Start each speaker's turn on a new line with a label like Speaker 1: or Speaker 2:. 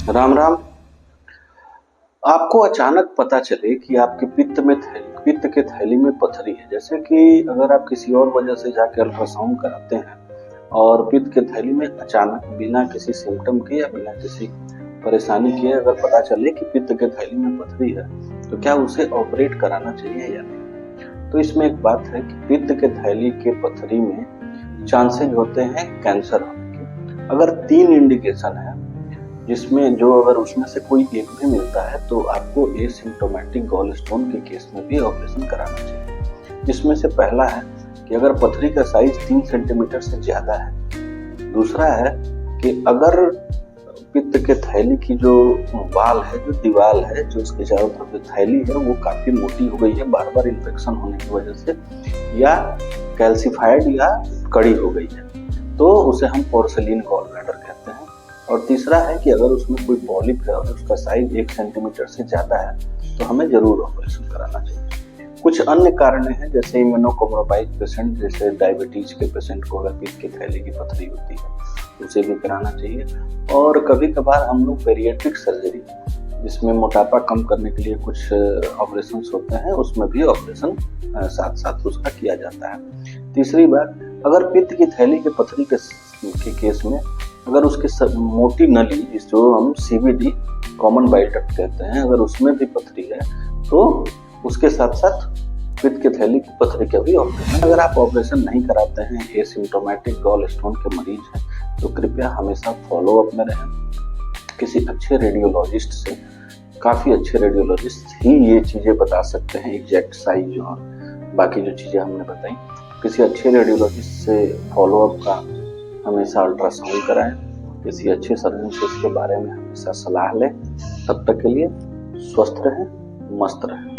Speaker 1: राम राम। आपको अचानक पता चले कि आपके पित्त के थैली में पथरी है। जैसे कि अगर आप किसी और वजह से जाके अल्ट्रासाउंड कराते हैं और पित्त के थैली में अचानक बिना किसी सिम्टम के या बिना किसी परेशानी के अगर पता चले कि पित्त के थैली में पथरी है, तो क्या उसे ऑपरेट कराना चाहिए या नहीं? तो इसमें एक बात है कि पित्त के थैली के पथरी में चांसेस होते हैं कैंसर होने के। अगर 3 इंडिकेशन है जिसमें जो अगर उसमें से कोई एक भी मिलता है तो आपको एसिम्प्टोमेटिक गॉल स्टोन के केस में भी ऑपरेशन कराना चाहिए। जिसमें से पहला है कि अगर पथरी का साइज 3 सेंटीमीटर से ज्यादा है। दूसरा है कि अगर पित्त के थैली की जो वाल है, जो दीवार है, जो उसके चारों तरफ जो थैली है वो काफी मोटी हो गई है बार बार इन्फेक्शन होने की वजह से, या कैल्सिफाइड या कड़ी हो गई है, तो उसे हम पोर्सिलिन गॉल ब्लैडर कहते हैं। और तीसरा है कि अगर उसमें कोई पॉलिप है और उसका साइज 1 सेंटीमीटर से ज्यादा है तो हमें जरूर ऑपरेशन कराना चाहिए। कुछ अन्य कारण हैं जैसे इम्यूनोकॉम्प्रोमाइज्ड पेशेंट, जैसे डायबिटीज के पेशेंट को अगर पित्त की थैली की पथरी होती है उसे भी कराना चाहिए। और कभी कभार हम लोग पेरियाट्रिक सर्जरी, जिसमें मोटापा कम करने के लिए कुछ ऑपरेशन होते हैं, उसमें भी ऑपरेशन साथ साथ उसका किया जाता है। तीसरी बात, अगर पित्त की थैली के पथरी के केस में अगर उसकी मोटी नली, जो हम CVD कॉमन बाइल डक्ट कहते हैं, अगर उसमें भी पथरी है तो उसके साथ साथ पित्त के थैली की पथरी का भी ऑपरेशन। अगर आप ऑपरेशन नहीं कराते हैं, एसिम्प्टोमेटिक गॉल स्टोन के मरीज हैं, तो कृपया हमेशा फॉलो अप में रहें किसी अच्छे रेडियोलॉजिस्ट से। काफ़ी अच्छे रेडियोलॉजिस्ट ही ये चीज़ें बता सकते हैं, एग्जैक्ट साइज और बाकी जो चीज़ें हमने बताई। किसी अच्छे रेडियोलॉजिस्ट से फॉलोअप का हमेशा अल्ट्रासाउंड कराएं, किसी अच्छे सर्जन से इसके बारे में हमेशा सलाह लें। तब तक के लिए स्वस्थ रहें, मस्त रहें।